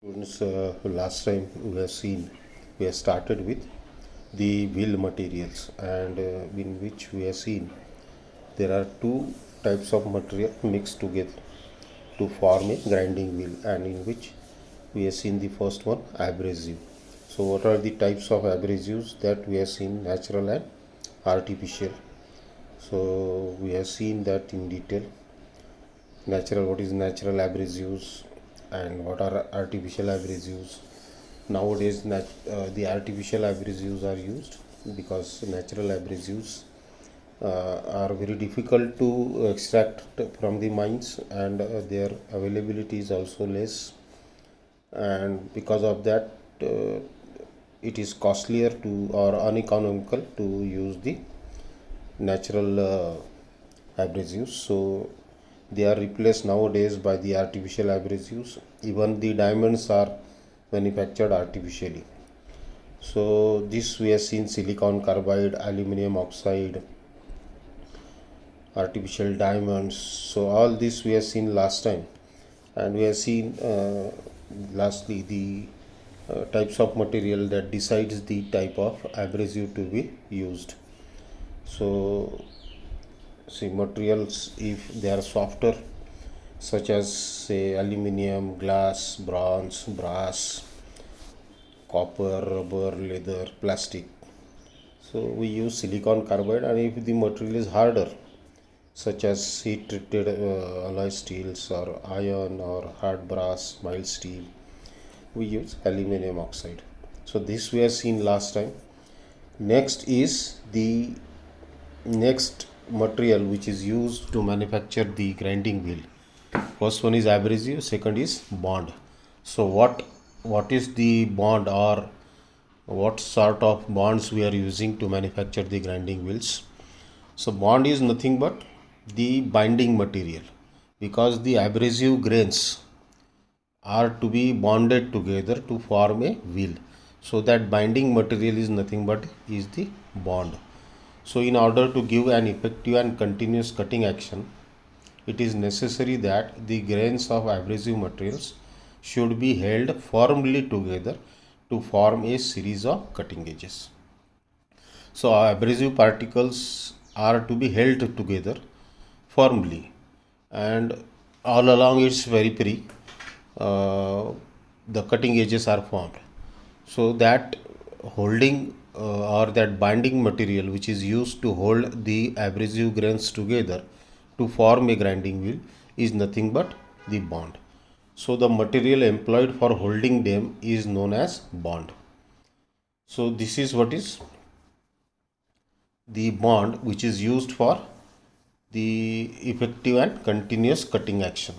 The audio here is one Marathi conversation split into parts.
Students, last time we have started with the wheel materials, and in which we have seen there are two types of material mixed together to form a grinding wheel, and in which we have seen the first one, abrasive. So what are the types of abrasives that we have seen? Natural and artificial. So we have seen that in detail. Natural, what is natural abrasives and what are artificial abrasives. Nowadays the artificial abrasives are used because natural abrasives are very difficult to extract from the mines, and their availability is also less, and because of that it is costlier to or uneconomical to use the natural abrasives. So they are replaced nowadays by the artificial abrasives. Even the diamonds are manufactured artificially. So this we have seen: silicon carbide, aluminum oxide, artificial diamonds. So all this we have seen last time, and we have seen lastly the types of material that decides the type of abrasive to be used. So see, materials, if they are softer, such as say aluminum, glass, bronze, brass, copper, rubber, leather, plastic, so we use silicon carbide. And if the material is harder, such as heat treated alloy steels or iron or hard brass, mild steel, we use aluminum oxide. So this we have seen last time. Next is the next material which is used to manufacture the grinding wheel. First one is abrasive, second is bond. So what is the bond, or what sort of bonds we are using to manufacture the grinding wheels? So bond is nothing but the binding material, because the abrasive grains are to be bonded together to form a wheel. So that binding material is nothing but is the bond. So in order to give an effective and continuous cutting action, it is necessary that the grains of abrasive materials should be held firmly together to form a series of cutting edges. So abrasive particles are to be held together firmly, and all along its periphery the cutting edges are formed. So that holding or that binding material which is used to hold the abrasive grains together to form a grinding wheel is nothing but the bond. So the material employed for holding them is known as bond. So this is what is the bond which is used for the effective and continuous cutting action.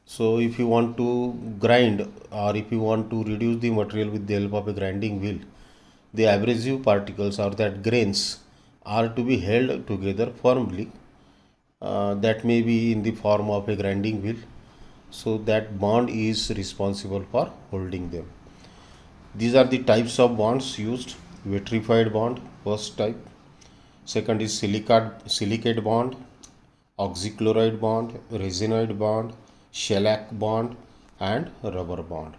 So if you want to grind, or if you want to reduce the material with the help of a grinding wheel, the abrasive particles or that grains are to be held together firmly. That may be in the form of a grinding wheel. So that bond is responsible for holding them. These are the types of bonds used. Vitrified bond, first type. Second is silicate bond, oxychloride bond, resinoid bond, shellac bond, and rubber bond.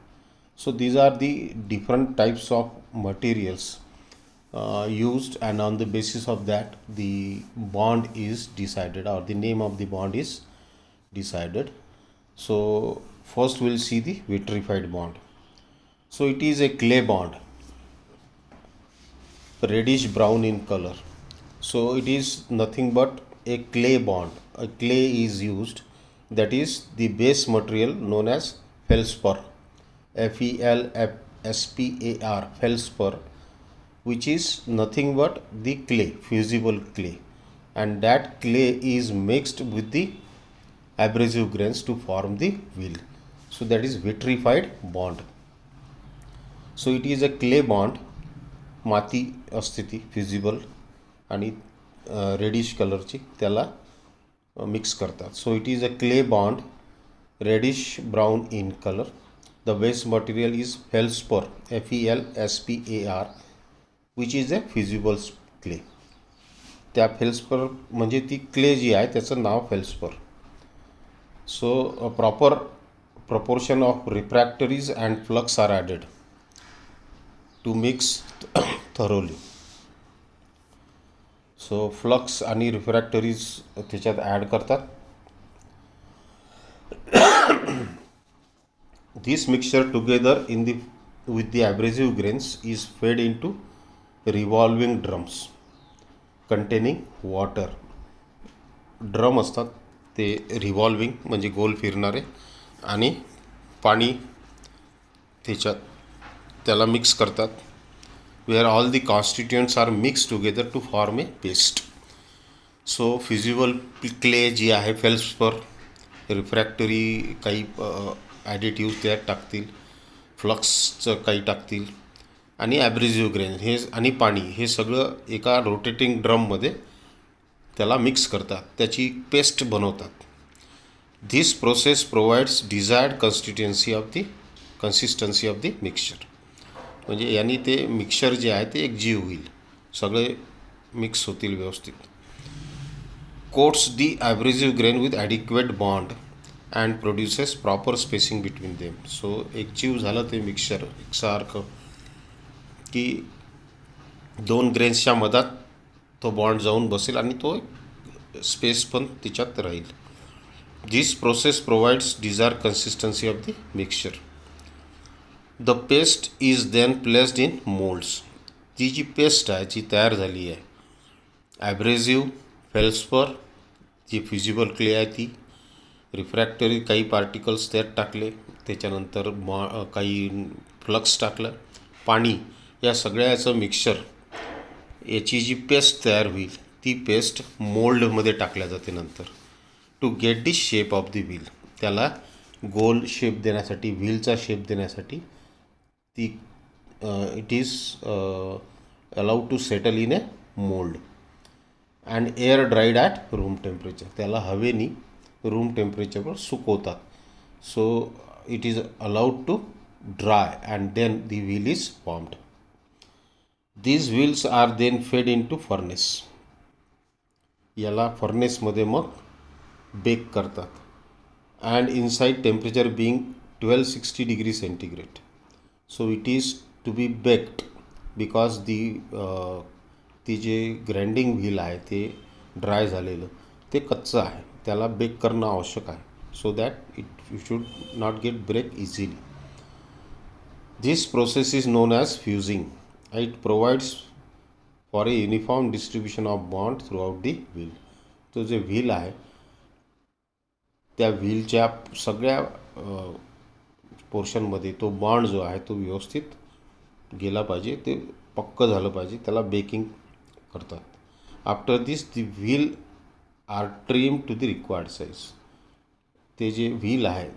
So these are the different types of materials used, and on the basis of that the bond is decided, or the name of the bond is decided. So first we'll see the vitrified bond. So it is a clay bond, reddish brown in color. So it is nothing but a clay bond. A clay is used, that is the base material known as feldspar, FELSPAR, feldspar, which is nothing but the clay, fusible clay, and that clay is mixed with the abrasive grains to form the wheel. So that is vitrified bond. So it is a clay bond, माती असते ती फ्युजिबल, आणि रेडिश कलरची, त्याला मिक्स करतात. So it is a clay bond, reddish brown in colour. The base material is felspar, FELSPAR, which is a fusible clay. त्या फेल्सपर म्हणजे ती क्ले जी आहे त्याचं नाव felspar. So proper proportion of refractories and flux are added to mix thoroughly. So flux आणि रिफ्रॅक्टरीज त्याच्यात ॲड करतात. This mixture together in the with the abrasive grains is fed in to revolving drums containing water. Drum असतात ते रिव्हॉल्विंग म्हणजे गोल फिरणारे, आणि पाणी त्याच्यात त्याला मिक्स करतात, where all the constituents are mixed together to form a paste. So fusible clay जी आहे फेल्सपर, रिफ्रॅक्टरी काही ॲडिटिव्ह त्यात टाकतील, फ्लक्सचं काही टाकतील, आणि ॲब्रेसिव्ह ग्रेन हे आणि पाणी हे सगळं एका रोटेटिंग ड्रममध्ये त्याला मिक्स करतात, त्याची पेस्ट बनवतात. This process provides desired consistency of the mixture. म्हणजे यांनी ते मिक्सचर जे आहे ते एकजीव होईल, सगळे मिक्स होतील व्यवस्थित. Coats the abrasive grain with adequate bond and produces proper spacing between them. So एकजीव झालं ते मिक्सचर एकसारखं की दोन ग्रेन्सच्या मधात तो बॉन्ड जाऊन बसेल आणि तो स्पेस पण तिच्यात राहील. This process provides desire consistency of the mixture. The paste is then placed in moulds. ती जी पेस्ट आहे जी तयार झाली आहे, ॲब्रेसिव्ह, फेल्सपर, जी फ्युजिबल क्ले आहे ती, रिफ्रॅक्टरी काही पार्टिकल्स त्यात टाकले, त्याच्यानंतर काही फ्लक्स टाकलं, पाणी, या सगळ्याचं मिक्सचर, याची जी पेस्ट तयार होईल ती पेस्ट मोल्डमध्ये टाकल्या जाते नंतर to get the shape of the wheel. त्याला गोल शेप देण्यासाठी, व्हीलचा शेप देण्यासाठी ती it is allowed to settle in a mould and air dried at room temperature. त्याला हवेनी रूम टेम्परेचरवर सुकवतात. So it is allowed to dry and then the wheel is formed. These wheels are then fed in to furnace. याला फर्नेसमध्ये मग बेक करतात. And inside temperature being 1260 degree centigrade. So it is to be baked because ती जे ग्राइंडिंग व्हील आहे ते ड्राय झालेलं, ते कच्चं आहे, त्याला बेक करणं आवश्यक आहे, so that it should not get break easily. This process is known as fusing. It provides for a uniform distribution of bond throughout the wheel. तो जे व्हील आहे त्या व्हीलच्या सगळ्या पोर्शनमध्ये तो बॉन्ड जो आहे तो व्यवस्थित गेला पाहिजे, ते पक्क झालं पाहिजे, त्याला बेकिंग करतात. After this the wheel are trim to the required size. ते जे व्हील आहे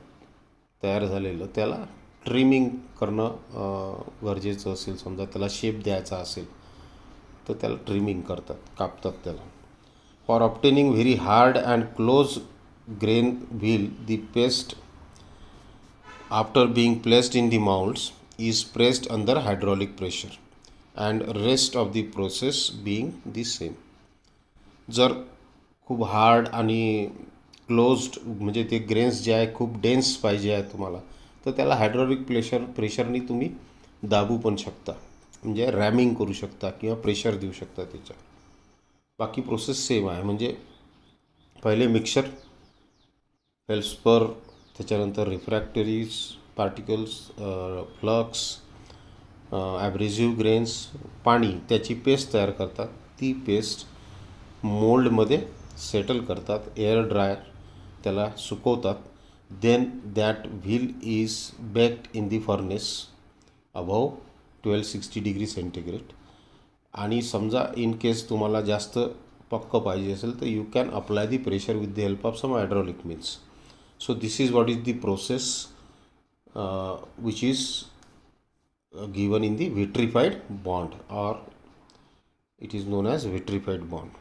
तयार झालेलं त्याला ट्रिमिंग करणं गरजेचं असेल. समजा त्याला शेप द्यायचा असेल तर त्याला ट्रिमिंग करतात, कापतात त्याला. For obtaining very hard and close grain wheel, the paste after being placed in the molds is pressed under hydraulic pressure and rest of the process being the same. जर खूप हार्ड आणि क्लोज्ड म्हणजे ते ग्रेन्स जे आहे खूप डेन्स पाहिजे आहे तुम्हाला, तर त्याला हायड्रॉलिक प्रेशरनी तुम्ही दाबू पण शकता, म्हणजे रॅमिंग करू शकता किंवा प्रेशर देऊ शकता त्याच्या. बाकी प्रोसेस सेम आहे. म्हणजे पहिले मिक्सचर, फेल्सपर, त्याच्यानंतर refractories particles, flux, abrasive grains, पाणी, त्याची पेस्ट तयार करतात. ती पेस्ट मोल्डमध्ये सेटल करतात, एअर ड्रायर त्याला सुकवतात. Then that wheel is baked in the furnace above 1260 degree centigrade. आणि समजा इन केस तुम्हाला जास्त पक्क पाहिजे असेल तर you can apply the pressure with the help of some hydraulic means. So this is what is the process which is given in the vitrified bond, or it is known as vitrified bond.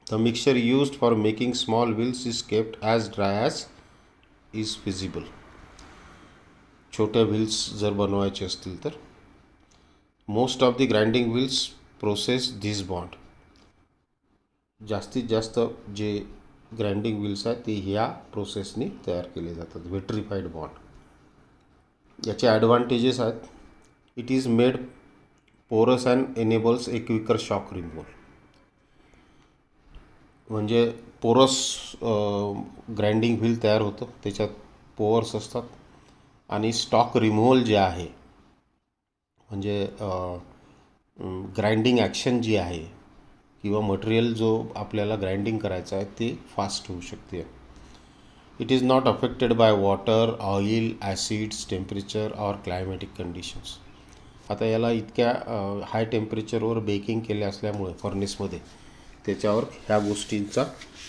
The mixture used for making small wheels is kept as dry as is feasible. छोट्या व्हील्स जर बनवायचे असतील तर most of the grinding wheels process this bond. जास्तीत जास्त जे ग्राइंडिंग व्हील्स आहेत ते ह्या प्रोसेसनी तयार केले जातात. विट्रिफाईड बॉन्ड याचे ॲडव्हान्टेजेस आहेत. It is made porous and enables a quicker shock removal. म्हणजे पोरस ग्राइंडिंग व्हील तयार होतं, त्याच्यात पोअर्स असतात आणि स्टॉक रिमूव्हल जे आहे म्हणजे ग्राइंडिंग ॲक्शन जी आहे किंवा मटेरियल जो आपल्याला ग्राइंडिंग करायचं आहे ते फास्ट होऊ शकते. It is not affected by water, oil, acids, temperature or climatic conditions. आता याला इतक्या हाय टेम्परेचरवर बेकिंग केले असल्यामुळे फर्नेसमध्ये त्याच्यावर ह्या गोष्टींचा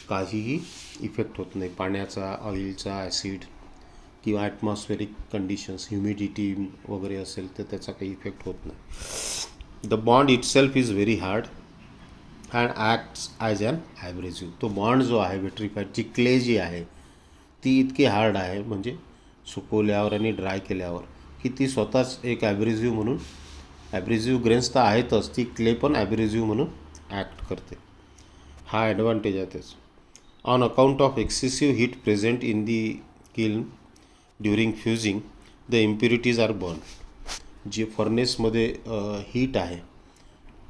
काहीही इफेक्ट होत नाही. पाण्याचा, ऑइलचा, ॲसिड किंवा ॲटमॉस्फेरिक कंडिशन्स, ह्युमिडिटी वगैरे असेल तर त्याचा काही इफेक्ट होत नाही. The bond itself is very hard and acts as an abrasive. तो बॉन्ड जो आहे विट्रिफाईडची क्ले जी आहे ती इतकी हार्ड आहे म्हणजे सुकवल्यावर आणि ड्राय केल्यावर की ती स्वतःच एक ॲब्रेसिव्ह म्हणून, ॲब्रेसिव्ह ग्रेन्स तर आहेतच, ती क्ले पण ॲब्रेसिव्ह म्हणून ॲक्ट करते. हा ॲडव्हान्टेज आहे त्याचा. On account of excessive heat present in the kiln during fusing the impurities are burn. जे फर्नेसमध्ये हीट आहे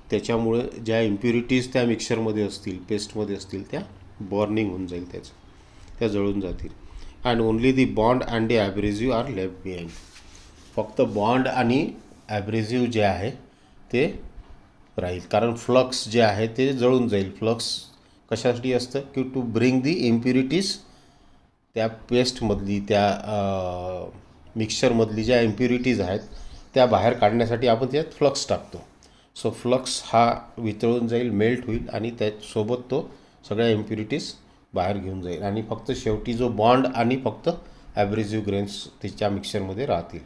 त्याच्यामुळे ज्या इम्प्युरिटीज त्या मिक्सरमध्ये असतील, पेस्टमध्ये असतील, त्या बर्निंग होऊन जाईल, त्या जळून जातील. And only the bond and the abrasive are left behind. फक्त बॉन्ड आणि ॲब्रेसिव्ह जे आहे ते राहील, कारण फ्लक्स जे आहे ते जळून जाईल. फ्लक्स कशासाठी असतं की टू ब्रिंग दी इम्प्युरिटीज, त्या पेस्टमधली, त्या मिक्सचरमधली ज्या इम्प्युरिटीज आहेत त्या बाहेर काढण्यासाठी आपण त्यात फ्लक्स टाकतो. सो फ्लक्स हा वितळून जाईल, मेल्ट होईल आणि त्यासोबत तो सगळ्या इम्प्युरिटीज बाहेर घेऊन जाईल आणि फक्त शेवटी जो बॉन्ड आणि फक्त ॲब्रेसिव्ह ग्रेन्स त्याच्या मिक्सचरमध्ये राहतील.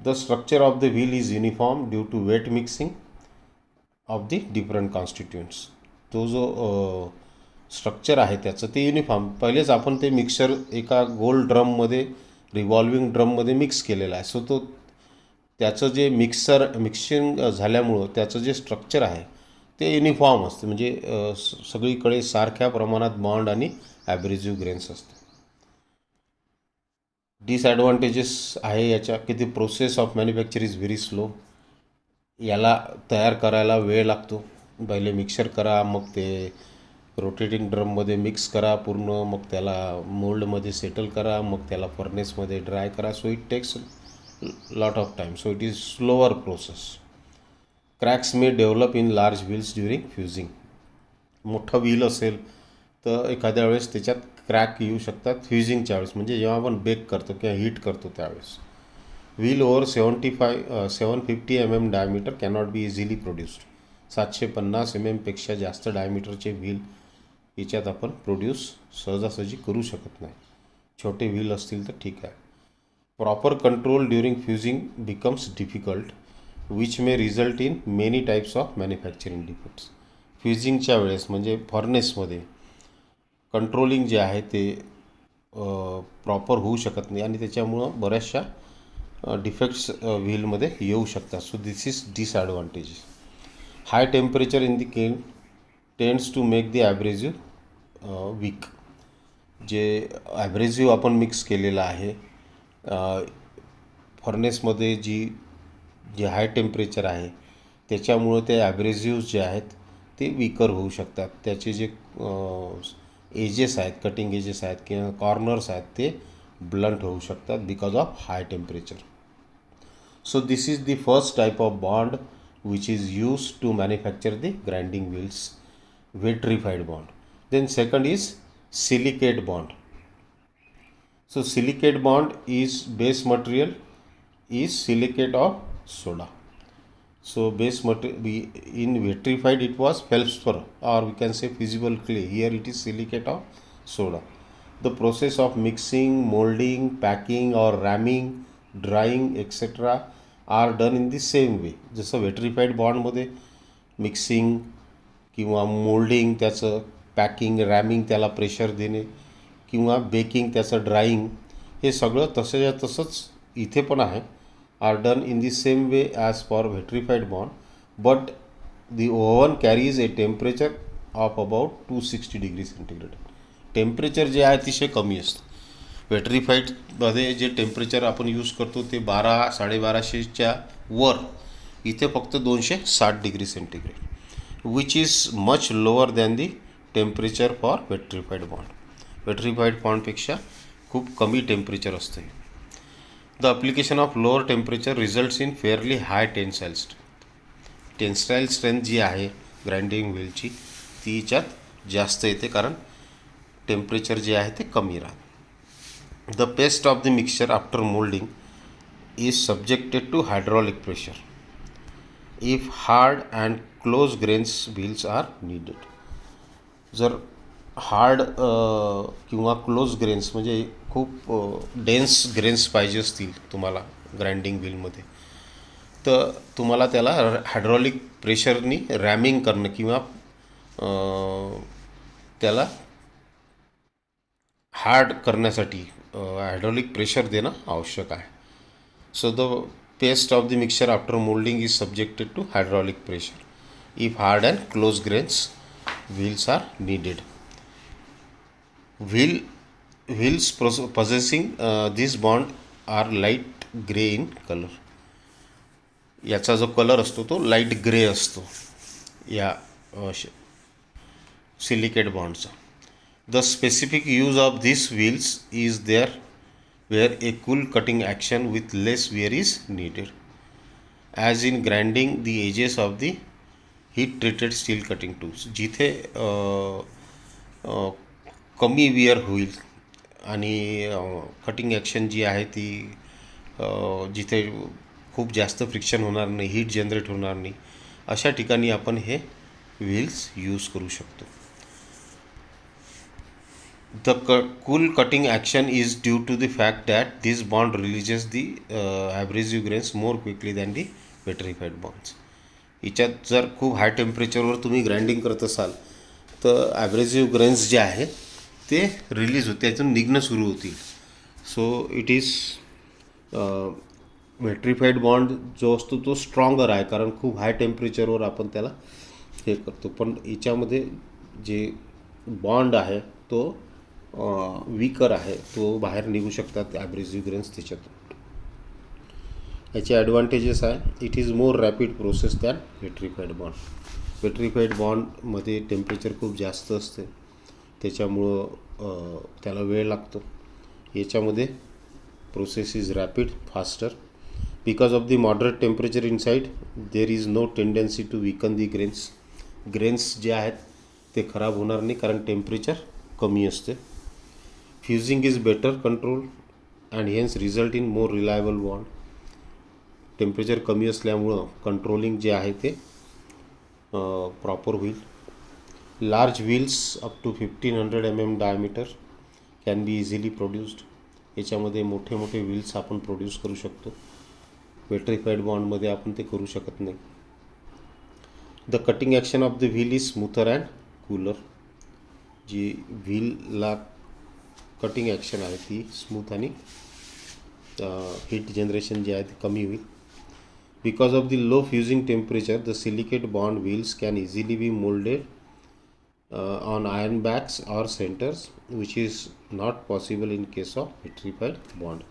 The structure of the wheel is uniform due to wet mixing of the different constituents. तो जो स्ट्रक्चर आहे त्याचं ते युनिफॉर्म. पहिलेच आपण ते मिक्सर एका गोल ड्रममध्ये, रिव्हॉल्विंग ड्रममध्ये मिक्स केलेला आहे. सो तो त्याचं जे मिक्सिंग झाल्यामुळं त्याचं जे स्ट्रक्चर आहे ते युनिफॉर्म असते, म्हणजे सगळीकडे सारख्या प्रमाणात बॉन्ड आणि ॲब्रेसिव्ह ग्रेन्स असते. डिसॲडव्हान्टेजेस आहे याच्या की ती process of manufacture is very slow. याला तयार करायला वेळ लागतो. पहिले मिक्सर करा, मग ते रोटेटिंग ड्रममध्ये मिक्स करा पूर्ण, मग त्याला मोल्डमध्ये सेटल करा, मग त्याला फर्नेसमध्ये ड्राय करा. So it takes lot of time. So it is slower process. Cracks may develop in large wheels during fusing. मोठं व्हील असेल तर एखाद्या वेळेस त्याच्यात क्रॅक येऊ शकतात फ्युजिंगच्या वेळेस, म्हणजे जेव्हा आपण बेक करतो किंवा हीट करतो त्यावेळेस. Wheel over 750 mm diameter cannot be easily produced. 750 mm पेक्षा जास्त डायमीटरचे व्हील याच्यात आपण प्रोड्यूस सहजासहजी करू शकत नाही. छोटे व्हील असतील तर ठीक आहे. Proper control during fusing becomes difficult which may result in many types of manufacturing defects. फ्युजिंगच्या वेळेस म्हणजे फर्नेसमध्ये कंट्रोलिंग जे आहे ते प्रॉपर होऊ शकत नाही आणि त्याच्यामुळं बऱ्याचशा डिफेक्ट्स व्हीलमध्ये येऊ शकतात. So this is disadvantage. High temperature in the kiln tends to make the abrasive weak. जे ॲब्रेसिव्ह आपण मिक्स केलेलं आहे फर्नेसमध्ये, जे हाय टेम्परेचर आहे त्याच्यामुळं ते ॲब्रेसिव्ह जे आहेत ते वीकर होऊ शकतात. त्याचे जे एजेस आहेत, कटिंग एजेस आहेत किंवा कॉर्नर्स आहेत ते ब्लंट होऊ शकतात because of high temperature. So this is the first type of bond which is used to manufacture the grinding wheels, vitrified bond. Then second is silicate bond. So silicate bond is base material is silicate of soda. So base material in vitrified it was feldspar or we can say fusible clay. Here it is silicate of soda. The process of mixing, molding, packing or ramming, drying etc. Are done in the same way. जसं विट्रिफाईड बॉन्डमध्ये मिक्सिंग किंवा मोल्डिंग, त्याचं पॅकिंग, रॅमिंग, त्याला प्रेशर देणे किंवा बेकिंग, त्याचं ड्राईंग, हे सगळं तसंच्या तसंच इथे पण आहे. Are done in the same way as for vitrified bond, but the oven carries a temperature of about 260 degree centigrade. Temperature जे आहे अतिशय कमी असतं. पेट्रिफाईडमध्ये जे टेम्परेचर आपण यूज करतो ते 1200-1250च्या वर. इथे फक्त 260 degree centigrade, which is much lower than the temperature for petrified bond. Petrified बॉन्डपेक्षा खूप कमी टेम्परेचर असते. The application of lower temperature results in fairly high tensile strength. Tensile strength जी आहे ग्राइंडिंग व्हीलची ती याच्यात जास्त येते, कारण टेम्परेचर जे आहे ते कमी राहते. The paste of the mixture after moulding is subjected to hydraulic pressure if hard and close grains wheels are needed. जर हार्ड किंवा क्लोज ग्रेन्स म्हणजे खूप डेन्स ग्रेन्स पाहिजे असतील तुम्हाला ग्राइंडिंग व्हीलमध्ये, तर तुम्हाला त्याला हायड्रॉलिक प्रेशरनी रॅमिंग करणं किंवा त्याला हार्ड करण्यासाठी हायड्रॉलिक प्रेशर देणं आवश्यक आहे. So the paste of the mixture after moulding is subjected to hydraulic pressure if hard and close grains wheels are needed. Wheels possessing this bond are light gray in color. याचा जो कलर असतो तो लाईट ग्रे असतो या सिलिकेट बॉन्डचा. The specific use of this wheels is there where a cool cutting action with less wear is needed, as in grinding the edges of the heat treated steel cutting tools. जिथे कमी वेअर होईल आणि कटिंग ॲक्शन जी आहे ती जिथे खूप जास्त फ्रिक्शन होणार नाही, हीट जनरेट होणार नाही, अशा ठिकाणी आपण हे व्हील्स यूज करू शकतो. The cool cutting action is due to the fact that this bond releases the abrasive grains more quickly than the petrified bonds. याच्यात जर खूप हाय टेम्परेचरवर तुम्ही ग्राइंडिंग करत असाल तर ॲब्रेसिव्ह ग्रेन्स जे आहे ते रिलीज होते, त्यातून निघणं सुरू होतील. सो इट इज पेट्रिफाईड बॉन्ड जो असतो तो स्ट्रॉंगर आहे, कारण खूप हाय टेम्परेचरवर आपण त्याला हे करतो. पण याच्यामध्ये जे बॉन्ड आहे तो वीकर आहे, तो बाहेर निघू शकतात ॲब्रेसिव्ह ग्रेन्स त्याच्यातून. याचे ॲडव्हान्टेजेस आहे, it is more rapid process than petrified bond. Petrified बॉन्डमध्ये टेम्परेचर खूप जास्त असते, त्याच्यामुळं त्याला वेळ लागतो. याच्यामध्ये process is rapid, faster. Because of the moderate temperature inside there is no tendency to weaken the grains. Grains जे आहेत ते खराब होणार नाही, कारण टेम्परेचर कमी असते. Fusing is better control and hence result in more reliable bond. Temperature कमी असल्यामुळं कंट्रोलिंग जे आहे ते प्रॉपर होईल. Large wheels up to 1500 mm diameter can be easily produced. याच्यामध्ये मोठे मोठे व्हील्स आपण प्रोड्यूस करू शकतो. पेट्रिफाईड बॉन्डमध्ये आपण ते करू शकत नाही. The cutting action of the wheel is smoother and cooler. जी व्हीलला कटिंग ॲक्शन आहे ती स्मूथ आणि हीट जनरेशन जे आहे ते कमी होईल. Because of the low fusing temperature the silicate bond wheels can easily be moulded on iron backs or centers, which is not possible in case of petrified bond.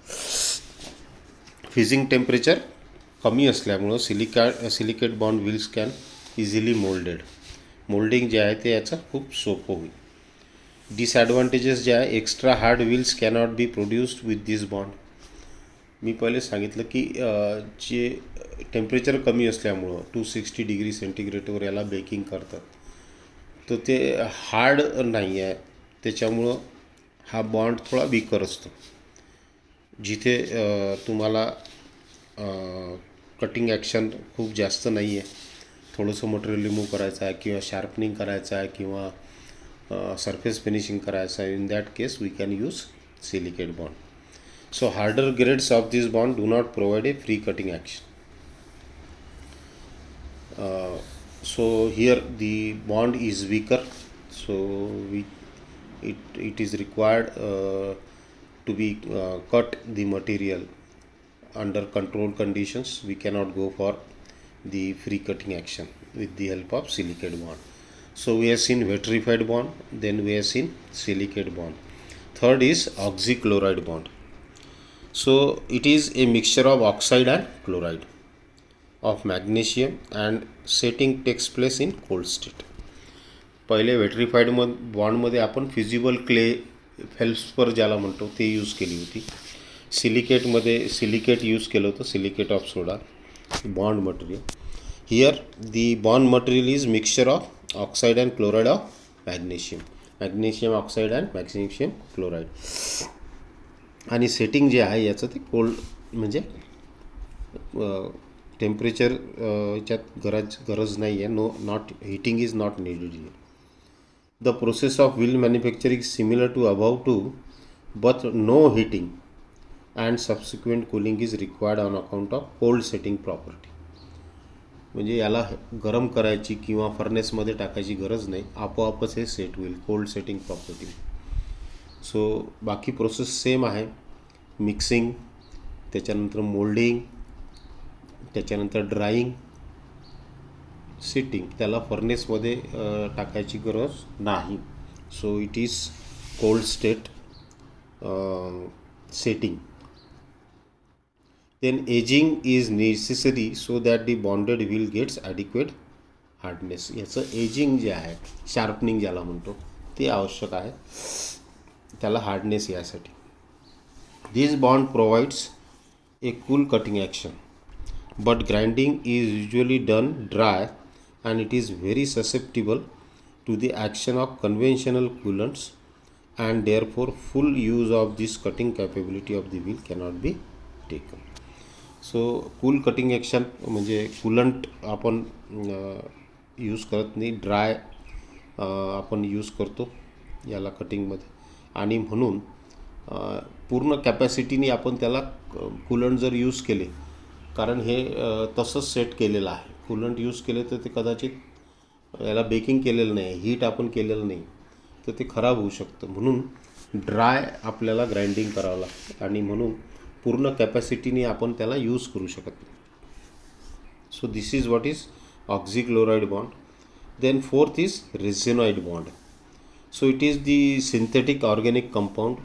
Fusing temperature कमी असल्यामुळं silicate bond wheels can easily moulded. Moulding जे आहे ते याचं खूप सोपं होईल. डिसॲडव्हान्टेजेस जे आहे, extra hard wheels cannot be produced with this bond. मी पहिले सांगितलं की जे टेम्परेचर कमी असल्यामुळं 260 डिग्री सेंटीग्रेडवर याला बेकिंग करतात, तर ते हार्ड नाही आहे, त्याच्यामुळं हा बॉन्ड थोडा वीकर असतो. जिथे तुम्हाला कटिंग ॲक्शन खूप जास्त नाही आहे, थोडंसं मटेरियल रिमूव्ह करायचं आहे किंवा शार्पनिंग करायचं आहे किंवा सरफेस फिनिशिंग करायचं आहे, in that case we can use silicate bond. So harder grades of this bond do not provide a free cutting action. So here the bond is weaker, so it is required to be cut the material under controlled conditions. We cannot go for the free cutting action with the help of silicate bond. So we have seen vitrified bond, then we have seen silicate bond. Third is oxychloride bond. So it is a mixture of oxide and chloride of magnesium and setting takes place in cold state. पहिले विट्रिफाईड बॉन्डमध्ये आपण फिजिबल क्ले फेल्सपर ज्याला म्हणतो ते यूज केली होती. सिलिकेटमध्ये सिलिकेट यूज केलं होतं, silicate of soda bond material. Here the bond material is mixture of oxide and chloride of magnesium oxide and magnesium chloride. आणि सेटिंग जे आहे याचं ते कोल्ड म्हणजे टेम्परेचर याच्यात गरज नाही आहे. Not heating is not needed here. The process of wheel manufacturing is similar to above two, but no heating and subsequent cooling is required on account of cold setting property. म्हणजे याला गरम करायची किंवा फर्नेसमध्ये टाकायची गरज नाही, आपोआपच हे सेट होईल कोल्ड सेटिंग प्रॉपर्टी. सो बाकी प्रोसेस सेम आहे. मिक्सिंग, त्याच्यानंतर मोल्डिंग, त्याच्यानंतर ड्राईंग, सिटिंग, त्याला फर्नेसमध्ये टाकायची गरज नाही. So it is cold state setting. Then ageing is necessary so that the bonded wheel gets adequate hardness. याचं एजिंग जे आहे, शार्पनिंग ज्याला म्हणतो, ते आवश्यक आहे त्याला हार्डनेस यासाठी. This bond provides a cool cutting action, but grinding is usually done dry and it is very susceptible to the action of conventional coolants, and therefore full use of this cutting capability of the wheel cannot be taken. So cool cutting action म्हणजे कूलंट आपण यूज करत नाही, ड्राय आपण यूज करतो याला कटिंगमध्ये. आणि म्हणून पूर्ण कॅपॅसिटीने आपण त्याला कूलंट जर यूज केले, कारण हे तसंच सेट केलेलं आहे, कूलंट यूज केले तर ते कदाचित याला बेकिंग केलेलं नाही, हीट आपण केलेलं नाही, तर ते खराब होऊ शकतं. म्हणून ड्राय आपल्याला ग्राइंडिंग करावं लागतं आणि म्हणून पूर्ण कॅपॅसिटीने आपण त्याला यूज करू शकत नाही. So this is what is oxychloride bond. Then fourth is resinoid bond. So it is the synthetic organic compound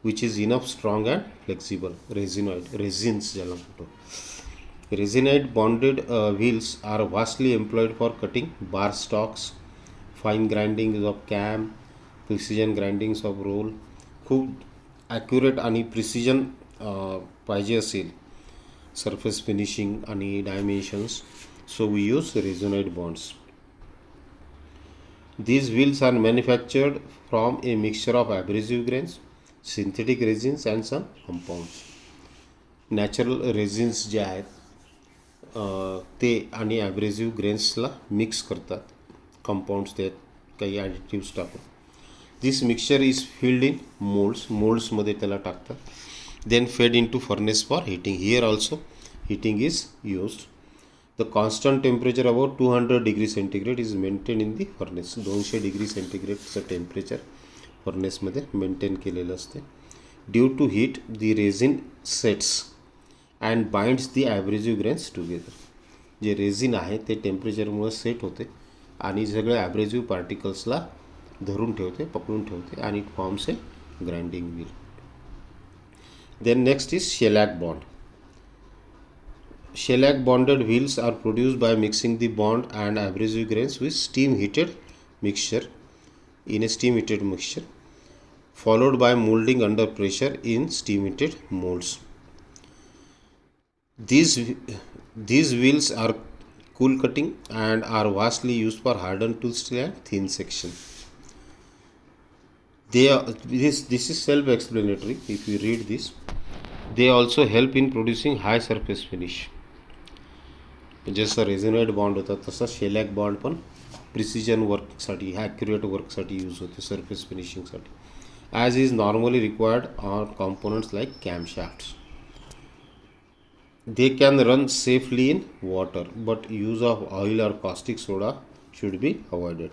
which is enough strong and flexible. Resinoid, resins ज्याला म्हणतो. Resinide bonded wheels are vastly employed for cutting bar stocks, fine grindings of cam, precision grindings of roll. खूप ॲक्युरेट आणि प्रिसिजन पाहिजे असेल सरफेस फिनिशिंग आणि dimensions, so we use resinoid bonds. These wheels are manufactured from a mixture of abrasive grains, synthetic resins and some compounds. Natural resins जे आहेत ते आणि ॲब्रेसिव्ह ग्रेन्सला मिक्स करतात, कंपाऊंड्स त्यात काही ॲडिटिव्स टाकून. This mixture is filled in मोल्ड्समध्ये त्याला टाकतात. Then fed in to furnace for heating. Here also heating is used. The constant temperature about 200 degree centigrade is maintain in the furnace. 200 degree सेंटीग्रेडचं टेम्परेचर फर्नेसमध्ये मेंटेन केलेलं असते. Due to heat the resin sets and binds the abrasive grains together. जे रेझिन आहे ते टेम्परेचरमुळे सेट होते आणि सगळे ॲब्रेसिव्ह पार्टिकल्सला धरून ठेवते, पकडून ठेवते, आणि it forms a grinding wheel. Then next is shellac bond. Shellac bonded wheels are produced by mixing the bond and abrasive grains with steam heated mixture in a steam heated mixture, followed by molding under pressure in steam heated molds. These wheels are cool cutting and are vastly used for hardened tool steel and thin section. This is self-explanatory. If you read this, they also help in producing high surface finish. जसं रेझोनाइड बॉन्ड होता तसा शेलॅक बॉन्ड पण प्रिसिजन वर्कसाठी, ॲक्युरेट वर्कसाठी यूज होते, सरफेस फिनिशिंगसाठी, as is normally required on components like camshafts. They can run safely in water, but use of oil or caustic soda should be avoided.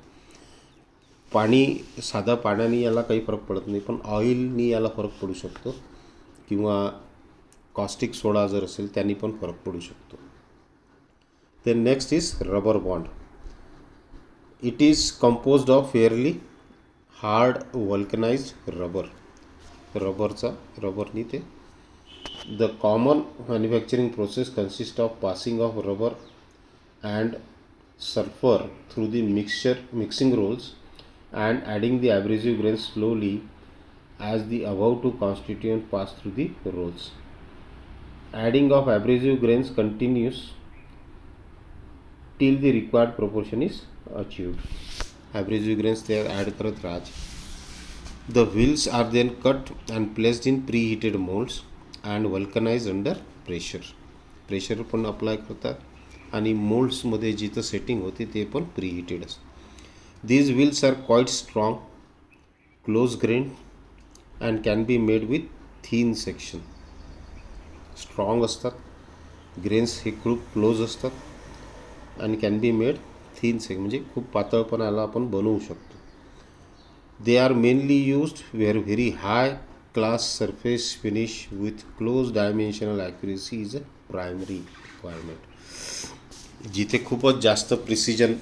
पाणी, साधा पाण्याने याला काही फरक पडत नाही, पण ऑइलनी याला फरक पडू शकतो, किंवा कॉस्टिक सोडा जर असेल त्यांनी पण फरक पडू शकतो. Then next is rubber bond. It is composed of fairly hard vulcanized rubberनी ते. The common manufacturing process consists of passing of rubber and sulfur through the mixing rolls and adding the abrasive grains slowly as the above two constituents pass through the rolls. Adding of abrasive grains continues till the required proportion is achieved. Abrasive grains they add करत राहायचे. The wheels are then cut and placed in preheated molds and vulcanized under pressure. Pressure पण अप्लाय करतात आणि मोल्ड्समध्ये जिथं सेटिंग होते ते पण प्रीहीटेड असतं. These wheels are quite strong, close grained and can be made with thin section. Strong असतात, ग्रेन्स हे खूप क्लोज असतात आणि can be made thin section म्हणजे खूप पातळपणाला आपण बनवू शकतो. They are mainly used where very high class surface finish with close dimensional accuracy is a primary requirement. जिथे खूपच जास्त प्रिसिजन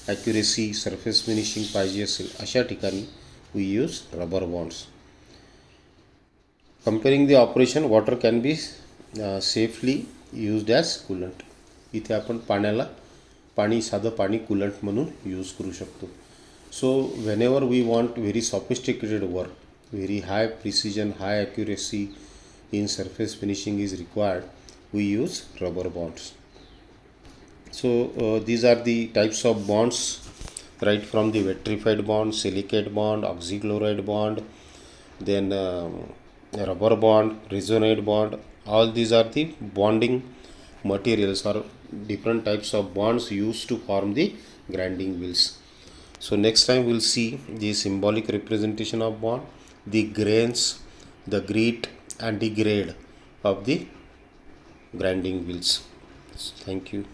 ॲक्युरेसी सरफेस फिनिशिंग पाहिजे असेल अशा ठिकाणी we use rubber bonds. Comparing the operation water can be safely used as coolant. इथे आपण साधं पाणी कूलंट म्हणून यूज करू शकतो. So whenever we want very sophisticated work, very high precision, high accuracy in surface finishing is required, we use rubber bonds. So these are the types of bonds, right from the vitrified bond, silicate bond, oxychloride bond, then rubber bond, resonate bond. All these are the bonding materials or different types of bonds used to form the grinding wheels. So next time we'll see the symbolic representation of bond, the grains, the grit and the grade of the grinding wheels. Thank you.